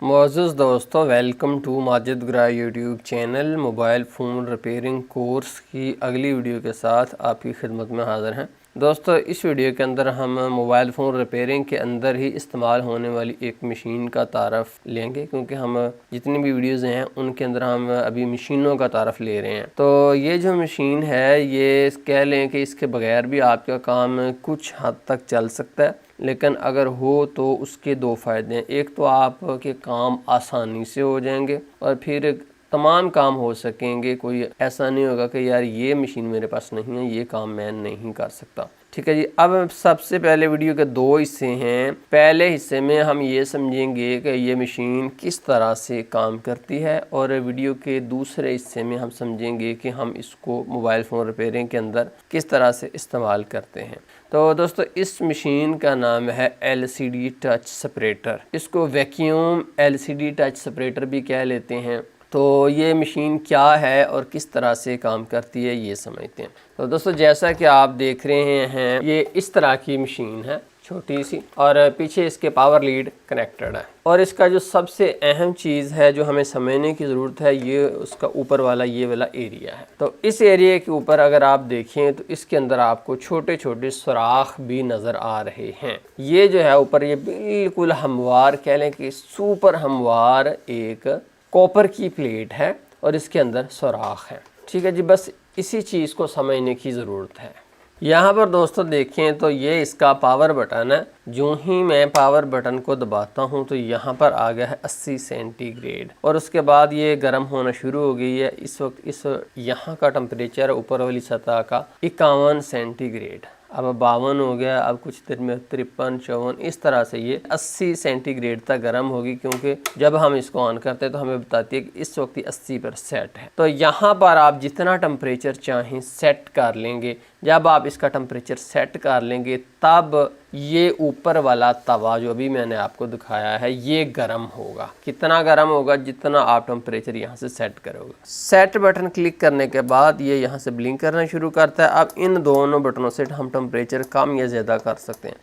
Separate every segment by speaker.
Speaker 1: मोअज़्ज़ज़ दोस्तों, welcome to Majid ग्रा YouTube channel. Mobile phone repairing course की अगली वीडियो के साथ आपकी खिदमत में हाज़िर हैं। दोस्तों, इस वीडियो के अंदर हम मोबाइल फ़ोन रिपेयरिंग के अंदर ही इस्तेमाल होने वाली एक मशीन का तारफ़ लेंगे, क्योंकि हम जितनी भी वीडियोज़ हैं उनके अंदर हम अभी मशीनों का तारफ़ ले रहे हैं। तो ये जो मशीन है, ये कह लें कि इसके बगैर भी आपका काम कुछ हद तक चल सकता है, लेकिन अगर हो तो उसके दो फ़ायदे हैं। एक तो आपके काम आसानी से हो जाएंगे और फिर तमाम काम हो सकेंगे। कोई ऐसा नहीं होगा कि यार ये मशीन मेरे पास नहीं है, ये काम मैं नहीं कर सकता। ठीक है जी। अब सबसे पहले वीडियो के दो हिस्से हैं। पहले हिस्से में हम ये समझेंगे कि ये मशीन किस तरह से काम करती है, और वीडियो के दूसरे हिस्से में हम समझेंगे कि हम इसको मोबाइल फ़ोन रिपेयरिंग के अंदर किस तरह से इस्तेमाल करते हैं। तो दोस्तों, इस मशीन का नाम है LCD टच सेपरेटर। इसको वैक्यूम LCD टच सेपरेटर भी कह लेते हैं। तो ये मशीन क्या है और किस तरह से काम करती है, ये समझते हैं। तो दोस्तों, जैसा कि आप देख रहे हैं, ये इस तरह की मशीन है, छोटी सी, और पीछे इसके पावर लीड कनेक्टेड है। और इसका जो सबसे अहम चीज़ है जो हमें समझने की ज़रूरत है, ये उसका ऊपर वाला ये वाला एरिया है। तो इस एरिया के ऊपर अगर आप देखें तो इसके अंदर आपको छोटे छोटे सुराख भी नज़र आ रहे हैं। ये जो है ऊपर, ये बिल्कुल हमवार, कह लें कि सुपर हमवार एक कॉपर की प्लेट है और इसके अंदर सुराख है। ठीक है जी, बस इसी चीज़ को समझने की ज़रूरत है। यहाँ पर दोस्तों देखें तो ये इसका पावर बटन है। जो ही मैं पावर बटन को दबाता हूँ तो यहाँ पर आ गया है 80 सेंटीग्रेड, और उसके बाद ये गर्म होना शुरू हो गई है। इस वक्त इस यहाँ का टेम्परेचर ऊपर वाली सतह का 51 सेंटीग्रेड, अब 52 हो गया। अब कुछ देर में 53, 54, इस तरह से ये 80 सेंटीग्रेड तक गर्म होगी, क्योंकि जब हम इसको ऑन करते हैं तो हमें बताती है कि इस वक्त 80 पर सेट है। तो यहाँ पर आप जितना टेम्परेचर चाहें सेट कर लेंगे। जब आप इसका टेम्परेचर सेट कर लेंगे तब ये ऊपर वाला तवा जो अभी मैंने आपको दिखाया है, ये गर्म होगा। कितना गर्म होगा? जितना आप टेम्परेचर यहाँ से सेट करोगे। सेट बटन क्लिक करने के बाद ये यहाँ से ब्लिंक करना शुरू करता है। अब इन दोनों बटनों से हम टेम्परेचर कम या ज़्यादा कर सकते हैं।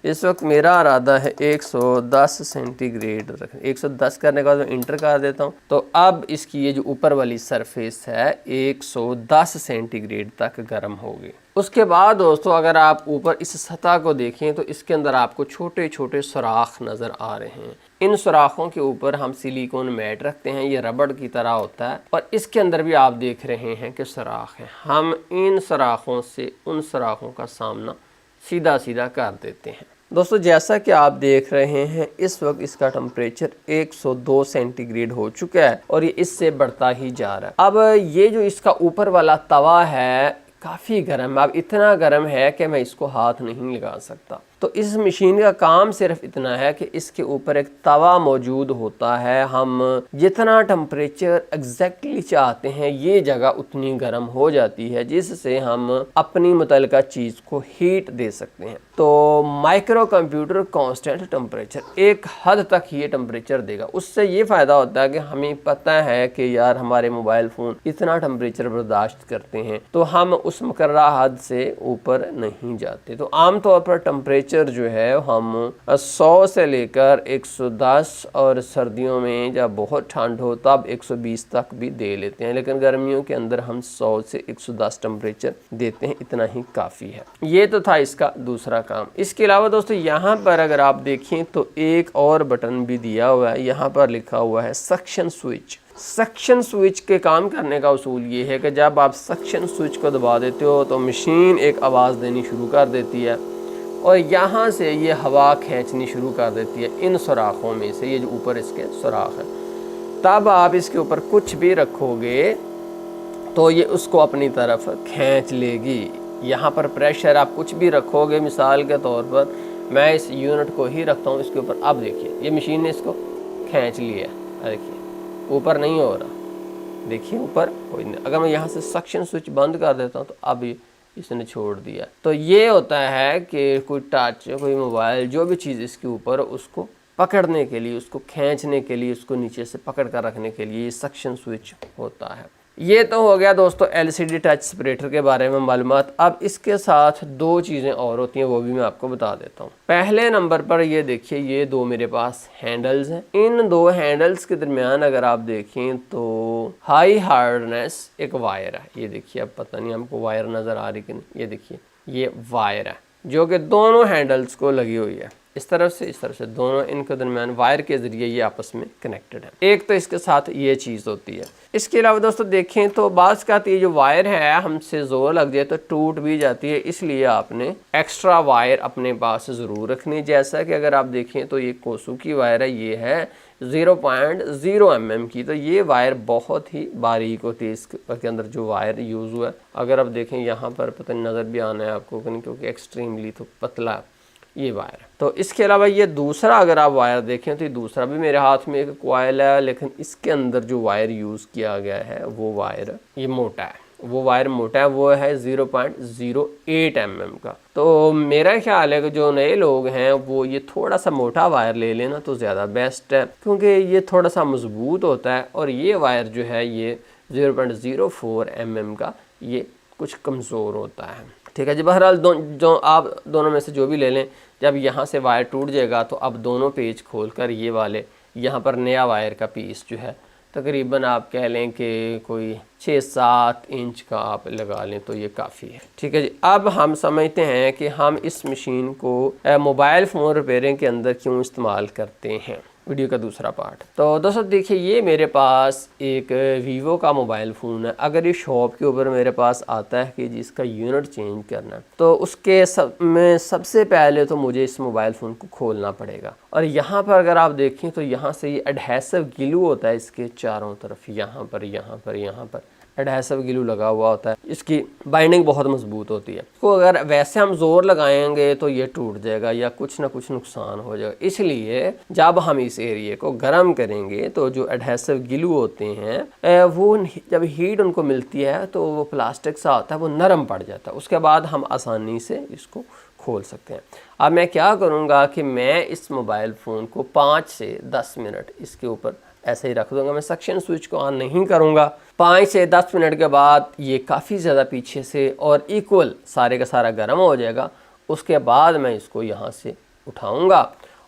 Speaker 1: इस वक्त मेरा इरादा है 110 सेंटीग्रेड रखना। 110 करने के बाद मैं इंटर कर देता हूँ। तो अब इसकी ये जो ऊपर वाली सरफेस है 110 सेंटीग्रेड तक गर्म होगी। उसके बाद दोस्तों, अगर आप ऊपर इस सतह को देखें तो इसके अंदर आपको छोटे छोटे सुराख नज़र आ रहे हैं। इन सुराखों के ऊपर हम सिलिकॉन मैट रखते हैं, ये रबड़ की तरह होता है, और इसके अंदर भी आप देख रहे हैं कि सुराख हैं। हम इन सुराखों से उन सुराखों का सामना सीधा सीधा कर देते हैं। दोस्तों, जैसा कि आप देख रहे हैं, इस वक्त इसका टेम्परेचर 102 सेंटीग्रेड हो चुका है और ये इससे बढ़ता ही जा रहा है। अब ये जो इसका ऊपर वाला तवा है काफ़ी गर्म है। अब इतना गर्म है कि मैं इसको हाथ नहीं लगा सकता। तो इस मशीन का काम सिर्फ इतना है कि इसके ऊपर एक तवा मौजूद होता है। हम जितना टेम्परेचर एग्जैक्टली चाहते हैं, ये जगह उतनी गर्म हो जाती है, जिससे हम अपनी मुतल्लिका चीज़ को हीट दे सकते हैं। तो माइक्रो कंप्यूटर कांस्टेंट टेम्परेचर एक हद तक ये टेम्परेचर देगा। उससे ये फ़ायदा होता है कि हमें पता है कि यार हमारे मोबाइल फ़ोन इतना टेम्परेचर बर्दाश्त करते हैं, तो हम उस मुकर्ररा हद से ऊपर नहीं जाते। तो आमतौर पर टेम्परेचर जो है हम 100 से लेकर 110, और सर्दियों में जब बहुत ठंड हो तब 120 तक भी दे लेते हैं, लेकिन गर्मियों के अंदर हम 100 से 110 टेम्परेचर देते हैं। इतना ही काफ़ी है। ये तो था इसका दूसरा काम। इसके अलावा दोस्तों, यहाँ पर अगर आप देखें तो एक और बटन भी दिया हुआ है। यहाँ पर लिखा हुआ है सक्शन स्विच। सक्शन स्विच के काम करने का उसूल ये है कि जब आप सक्शन स्विच को दबा देते हो तो मशीन एक आवाज़ देनी शुरू कर देती है, और यहाँ से ये हवा खींचनी शुरू कर देती है इन सुराखों में से, ये जो ऊपर इसके सुराख हैं। तब आप इसके ऊपर कुछ भी रखोगे तो ये उसको अपनी तरफ खींच लेगी। यहाँ पर प्रेशर आप कुछ भी रखोगे, मिसाल के तौर पर मैं इस यूनिट को ही रखता हूँ इसके ऊपर। अब देखिए, ये मशीन ने इसको खींच लिया। देखिए ऊपर नहीं हो रहा, देखिए ऊपर कोई नहीं। अगर मैं यहाँ से सक्शन स्विच बंद कर देता हूँ तो अब इसने छोड़ दिया। तो ये होता है कि कोई टच, कोई मोबाइल, जो भी चीज़ इसके ऊपर, उसको पकड़ने के लिए, उसको खींचने के लिए, उसको नीचे से पकड़ कर रखने के लिए सक्शन स्विच होता है। ये तो हो गया दोस्तों LCD टच सेपरेटर के बारे में मालूमात। अब इसके साथ दो चीज़ें और होती हैं, वो भी मैं आपको बता देता हूँ। पहले नंबर पर ये देखिए, ये दो मेरे पास हैंडल्स हैं। इन दो हैंडल्स के दरमियान अगर आप देखें तो हाई हार्डनेस एक वायर है। ये देखिए, अब पता नहीं हमको वायर नज़र आ रही कि नहीं, ये देखिए ये वायर है जो कि दोनों हैंडल्स को लगी हुई है, इस तरफ से इस तरफ से, दोनों इनके दरमियान वायर के ज़रिए ये आपस में कनेक्टेड है। एक तो इसके साथ ये चीज़ होती है। इसके अलावा दोस्तों देखें तो बाज़ का ये जो वायर है हमसे ज़ोर लग जाए तो टूट भी जाती है, इसलिए आपने एक्स्ट्रा वायर अपने पास ज़रूर रखनी। जैसा कि अगर आप देखें तो ये कोसू की वायर है, ये है 0.0 mm की, तो ये वायर बहुत ही बारीक होती है। इसके अंदर जो वायर यूज़ हुआ है, अगर आप देखें यहाँ पर पता नहीं नज़र भी आना है आपको कि नहीं, क्योंकि एक्सट्रीमली तो पतला ये वायर है। तो इसके अलावा ये दूसरा अगर आप वायर देखें तो ये दूसरा भी मेरे हाथ में एक कॉइल है, लेकिन इसके अंदर जो वायर यूज़ किया गया है वो वायर ये मोटा है, वो वायर मोटा है, वो है 0.08 mm का। तो मेरा ख्याल है कि जो नए लोग हैं वो ये थोड़ा सा मोटा वायर ले लेना तो ज़्यादा बेस्ट है, क्योंकि ये थोड़ा सा मजबूत होता है। और ये वायर जो है ये 0.04 mm का, ये कुछ कमज़ोर होता है। ठीक है जी, बहरहाल जो आप दोनों में से जो भी ले लें, जब यहाँ से वायर टूट जाएगा तो अब दोनों पेज खोलकर ये वाले यहाँ पर नया वायर का पीस जो है तकरीबन आप कह लें कि कोई 6-7 इंच का आप लगा लें तो ये काफ़ी है। ठीक है जी, अब हम समझते हैं कि हम इस मशीन को मोबाइल फ़ोन रिपेयरिंग के अंदर क्यों इस्तेमाल करते हैं। वीडियो का दूसरा पार्ट। तो दोस्तों देखिए, ये मेरे पास एक वीवो का मोबाइल फ़ोन है। अगर ये शॉप के ऊपर मेरे पास आता है कि जिसका यूनिट चेंज करना है, तो उसके में सबसे पहले तो मुझे इस मोबाइल फ़ोन को खोलना पड़ेगा। और यहाँ पर अगर आप देखें तो यहाँ से ये एडहेसिव ग्लू होता है इसके चारों तरफ, यहाँ पर एडहेसिव ग्लू लगा हुआ होता है। इसकी बाइंडिंग बहुत मजबूत होती है। तो अगर वैसे हम जोर लगाएंगे तो ये टूट जाएगा या कुछ ना कुछ नुकसान हो जाएगा। इसलिए जब हम इस एरिया को गर्म करेंगे तो जो एडहेसिव ग्लू होते हैं वो जब हीट उनको मिलती है तो वो प्लास्टिक सा होता है, वो नरम पड़ जाता है। उसके बाद हम आसानी से इसको खोल सकते हैं। अब मैं क्या करूँगा कि मैं इस मोबाइल फ़ोन को 5 से 10 मिनट इसके ऊपर ऐसे ही रख दूंगा। मैं सक्शन स्विच को ऑन नहीं करूँगा। 5 से 10 मिनट के बाद ये काफ़ी ज़्यादा पीछे से और इक्वल सारे का सारा गर्म हो जाएगा। उसके बाद मैं इसको यहाँ से उठाऊँगा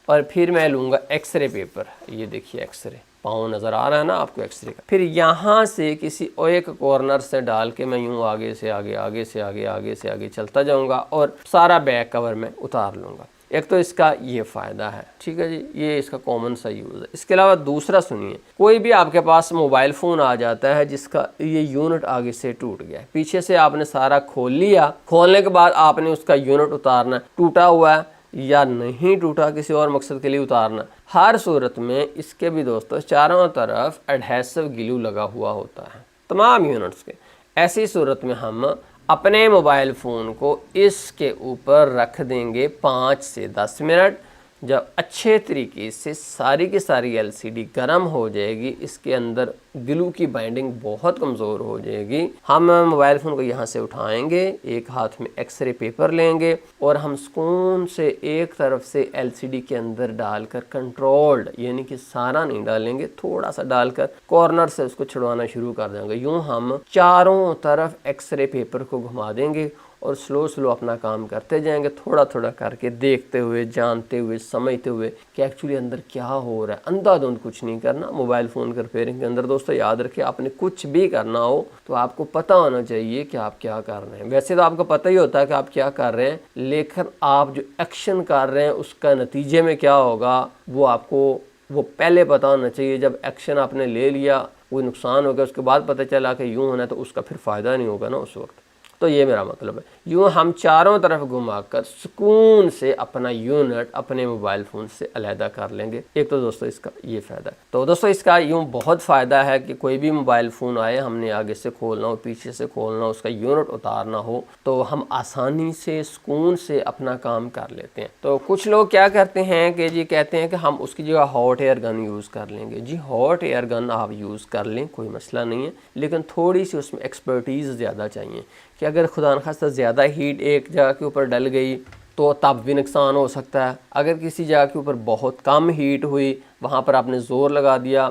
Speaker 1: और फिर मैं लूँगा एक्सरे पेपर। ये देखिए एक्सरे पाँव नज़र आ रहा है ना आपको एक्सरे का। फिर यहाँ से किसी एक कॉर्नर से डाल के मैं यूँ आगे से आगे चलता जाऊँगा और सारा बैक कवर में उतार लूँगा। एक तो इसका ये फ़ायदा है। ठीक है जी, ये इसका कॉमन सा यूज़ है। इसके अलावा दूसरा सुनिए, कोई भी आपके पास मोबाइल फ़ोन आ जाता है जिसका ये यूनिट आगे से टूट गया है, पीछे से आपने सारा खोल लिया, खोलने के बाद आपने उसका यूनिट उतारना, टूटा हुआ है या नहीं टूटा, किसी और मकसद के लिए उतारना। हर सूरत में इसके भी दोस्तों चारों तरफ एडहेसिव ग्लू लगा हुआ होता है तमाम यूनिट्स के। ऐसी सूरत में हम अपने मोबाइल फ़ोन को इसके ऊपर रख देंगे 5 से 10 मिनट। जब अच्छे तरीके से सारी की सारी LCD गर्म हो जाएगी, इसके अंदर ग्लू की बाइंडिंग बहुत कमज़ोर हो जाएगी, हम मोबाइल फ़ोन को यहाँ से उठाएंगे, एक हाथ में एक्सरे पेपर लेंगे और हम सुकून से एक तरफ से LCD के अंदर डालकर कंट्रोल्ड, यानी कि सारा नहीं डालेंगे, थोड़ा सा डालकर कॉर्नर से उसको छुड़वाना शुरू कर देंगे। यूँ हम चारों तरफ एक्सरे पेपर को घुमा देंगे और स्लो अपना काम करते जाएंगे, थोड़ा थोड़ा करके देखते हुए, जानते हुए, समझते हुए कि एक्चुअली अंदर क्या हो रहा है। अंधाधुंध कुछ नहीं करना। मोबाइल फ़ोन के रिपेयरिंग के अंदर दोस्तों याद रखिए, आपने कुछ भी करना हो तो आपको पता होना चाहिए कि आप क्या कर रहे हैं। वैसे तो आपको पता ही होता है कि आप क्या कर रहे हैं, लेकिन आप जो एक्शन कर रहे हैं उसका नतीजे में क्या होगा वो आपको वो पहले पता होना चाहिए। जब एक्शन आपने ले लिया, कोई नुकसान हो गया, उसके बाद पता चला कि यूँ होना है, तो उसका फिर फ़ायदा नहीं होगा ना उस वक्त। तो ये मेरा मतलब है। यूँ हम चारों तरफ घुमाकर सुकून से अपना यूनिट अपने मोबाइल फ़ोन से अलहदा कर लेंगे। एक तो दोस्तों इसका ये फ़ायदा है। तो दोस्तों इसका यूँ बहुत फ़ायदा है कि कोई भी मोबाइल फ़ोन आए, हमने आगे से खोलना हो, पीछे से खोलना हो, उसका यूनिट उतारना हो, तो हम आसानी से सुकून से अपना काम कर लेते हैं। तो कुछ लोग क्या करते हैं कि जी कहते हैं कि हम उसकी जगह हॉट एयर गन यूज़ कर लेंगे। जी हॉट एयर गन आप यूज़ कर लें, कोई मसला नहीं है, लेकिन थोड़ी सी उसमें एक्सपर्टीज़ ज़्यादा चाहिए कि अगर खुदा न खास्ता ज़्यादा हीट एक जगह के ऊपर डल गई तो तब भी नुकसान हो सकता है। अगर किसी जगह के ऊपर बहुत कम हीट हुई, वहाँ पर आपने ज़ोर लगा दिया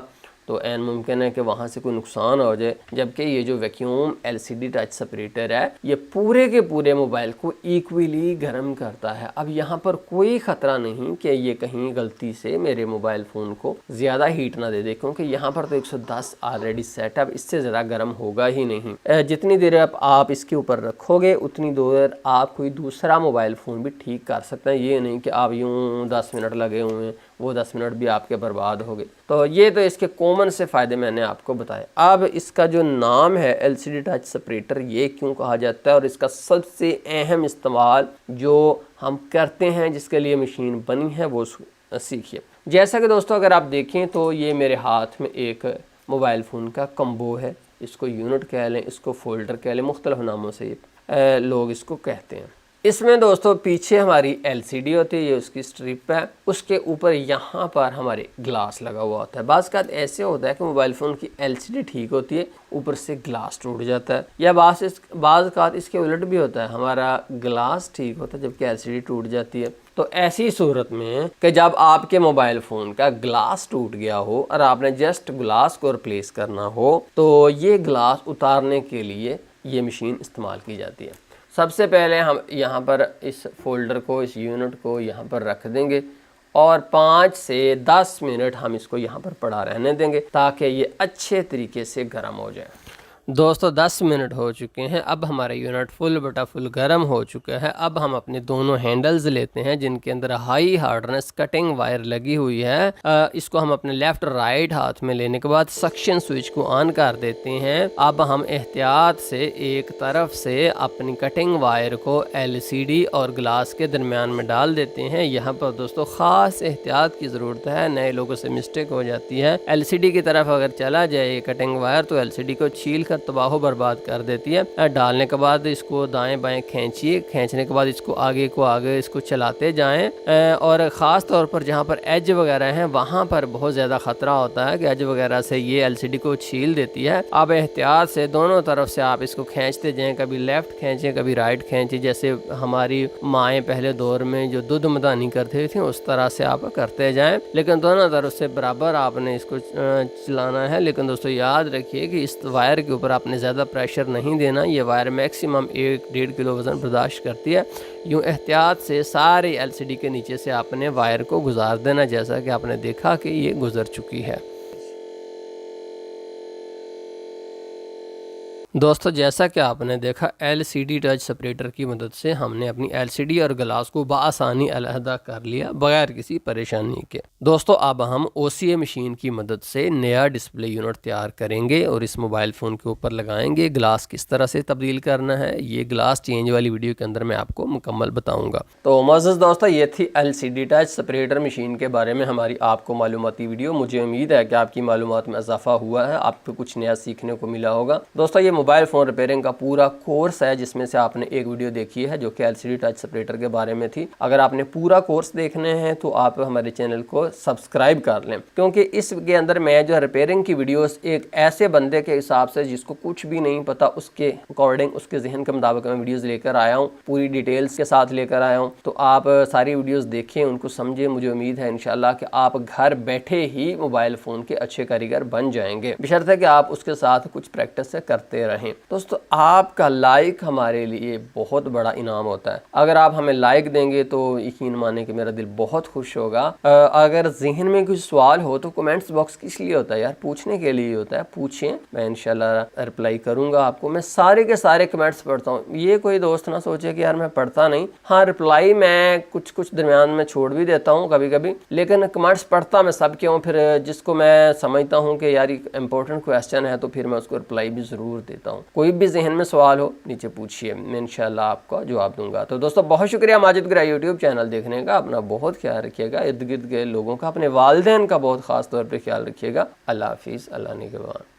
Speaker 1: तो ऐन मुमकिन है कि वहाँ से कोई नुकसान हो जाए। जबकि ये जो वैक्यूम LCD टच सेपरेटर है ये पूरे के पूरे मोबाइल को इक्वली गर्म करता है। अब यहाँ पर कोई ख़तरा नहीं कि ये कहीं गलती से मेरे मोबाइल फ़ोन को ज़्यादा हीट ना दे दे, क्योंकि यहाँ पर तो 110 ऑलरेडी सेट है, इससे ज़्यादा गर्म होगा ही नहीं। जितनी देर आप इसके ऊपर रखोगे उतनी देर आप कोई दूसरा मोबाइल फ़ोन भी ठीक कर सकते हैं। ये नहीं कि आप यूँ 10 मिनट लगे हुए हैं, वो 10 मिनट भी आपके बर्बाद हो गए। तो ये तो इसके कॉमन से फ़ायदे मैंने आपको बताए। अब इसका जो नाम है LCD टच सेपरेटर, ये क्यों कहा जाता है और इसका सबसे अहम इस्तेमाल जो हम करते हैं, जिसके लिए मशीन बनी है, वो सीखिए। जैसा कि दोस्तों अगर आप देखें तो ये मेरे हाथ में एक मोबाइल फ़ोन का कम्बो है, इसको यूनिट कह लें, इसको फोल्डर कह लें, मुख्तलिफ नामों से लोग इसको कहते हैं। इसमें दोस्तों पीछे हमारी LCD होती है, ये उसकी स्ट्रिप है, उसके ऊपर यहाँ पर हमारे ग्लास लगा हुआ होता है। बाज़ का ऐसे होता है कि मोबाइल फ़ोन की LCD ठीक होती है, ऊपर से ग्लास टूट जाता है, या बाज़ का इसके उलट भी होता है, हमारा ग्लास ठीक होता है जबकि LCD टूट जाती है। तो ऐसी सूरत में कि जब आपके मोबाइल फ़ोन का ग्लास टूट गया हो और आपने जस्ट ग्लास को रिप्लेस करना हो, तो ये ग्लास उतारने के लिए ये मशीन इस्तेमाल की जाती है। सबसे पहले हम यहाँ पर इस फोल्डर को, इस यूनिट को यहाँ पर रख देंगे और 5 से 10 मिनट हम इसको यहाँ पर पड़ा रहने देंगे ताकि ये अच्छे तरीके से गर्म हो जाए। दोस्तों 10 मिनट हो चुके हैं। अब हमारा यूनिट फुल बटा फुल गर्म हो चुका है। अब हम अपने दोनों हैंडल्स लेते हैं जिनके अंदर हाई हार्डनेस कटिंग वायर लगी हुई है। इसको हम अपने लेफ्ट राइट हाथ में लेने के बाद सक्शन स्विच को ऑन कर देते हैं। अब हम एहतियात से एक तरफ से अपनी कटिंग वायर को LCD और ग्लास के दरमियान में डाल देते हैं। यहाँ पर दोस्तों ख़ास एहतियात की ज़रूरत है, नए लोगों से मिस्टेक हो जाती है। LCD की तरफ अगर चला जाए ये कटिंग वायर तो LCD को छील कर तबाह बर्बाद कर देती है। डालने के बाद इसको दाएं बाएं खींचिए, खींचने के बाद इसको आगे इसको चलाते जाएं और ख़ास तौर पर जहां पर एज वगैरह हैं वहां पर बहुत ज़्यादा ख़तरा होता है कि एज वगैरह से ये LCD को छील देती है। अब एहतियात से दोनों तरफ से आप इसको खींचते जाएं, कभी लेफ़्ट खींचें कभी राइट खींचें, जैसे हमारी माएँ पहले दौर में जो दूध मदानी करते थे उस तरह से आप करते जाएँ, लेकिन दोनों तरफ से बराबर आपने इसको चलाना है। लेकिन दोस्तों याद रखिए कि इस वायर के ऊपर आपने ज़्यादा प्रेशर नहीं देना, ये वायर मैक्सिमम 1-1.5 किलो वज़न बर्दाश्त करती है। यूँ एहतियात से सारे LCD के नीचे से आपने वायर को गुजार देना, जैसा कि आपने देखा कि ये गुजर चुकी है। दोस्तों जैसा कि आपने देखा LCD टच सेपरेटर की मदद से हमने अपनी LCD और ग्लास को बआसानी अलहदा कर लिया बगैर किसी परेशानी के। दोस्तों अब हम OCA मशीन की मदद से नया डिस्प्ले यूनिट तैयार करेंगे और इस मोबाइल फ़ोन के ऊपर लगाएंगे। ग्लास किस तरह से तब्दील करना है ये ग्लास चेंज वाली वीडियो के अंदर मैं आपको मुकम्मल बताऊँगा। तो मज़ीद दोस्तों ये थी LCD टच सेपरेटर मशीन के बारे में हमारी आपको मालूमाती वीडियो। मुझे उम्मीद है कि आपकी मालूमात में इजाफा हुआ है, आपको कुछ नया सीखने को मिला होगा। दोस्तों ये मोबाइल फ़ोन रिपेयरिंग का पूरा कोर्स है जिसमें से आपने एक वीडियो देखी है जो कि LCD टच सेपरेटर के बारे में थी। अगर आपने पूरा कोर्स देखने हैं तो आप हमारे चैनल को सब्सक्राइब कर लें, क्योंकि इसके अंदर मैं जो रिपेयरिंग की वीडियोस एक ऐसे बंदे के हिसाब से जिसको कुछ भी नहीं पता उसके अकॉर्डिंग उसके जहन के मुताबिक मैं वीडियोस लेकर आया हूँ, पूरी डिटेल्स के साथ लेकर आया हूँ। तो आप सारी वीडियोस देखें, उनको समझें। मुझे उम्मीद है इंशाल्लाह कि आप घर बैठे ही मोबाइल फ़ोन के अच्छे कारीगर बन जाएंगे, बशर्ते कि आप उसके साथ कुछ प्रैक्टिस रहें। दोस्तों आपका लाइक हमारे लिए बहुत बड़ा इनाम होता है। अगर आप हमें लाइक देंगे तो यकीन माने कि मेरा दिल बहुत खुश होगा। अगर जहन में कुछ सवाल हो तो कमेंट्स बॉक्स किस लिए होता है यार? पूछने के लिए होता है, पूछें, मैं इंशाल्लाह रिप्लाई करूंगा आपको। मैं सारे के सारे कमेंट्स पढ़ता हूँ, ये कोई दोस्त ना सोचे कि यार मैं पढ़ता नहीं। हाँ, रिप्लाई मैं कुछ दरमियान में छोड़ भी देता हूँ कभी कभी, लेकिन कमेंट्स पढ़ता मैं सब के हूँ। फिर जिसको मैं समझता हूँ कि यार इंपॉर्टेंट क्वेश्चन है तो फिर मैं उसको रिप्लाई भी ज़रूर देता हूँ। कोई भी जहन में सवाल हो नीचे पूछिए, मैं इंशाल्लाह आपको जवाब दूंगा। तो दोस्तों बहुत शुक्रिया माजिद ग्राही यूट्यूब चैनल देखने का। अपना बहुत ख्याल रखिएगा, इर्द गिर्द के लोगों का, अपने वालिदैन का बहुत ख़ास तौर पर ख्याल रखिएगा। अल्लाह हाफिज़, अल्लाह निगहबान।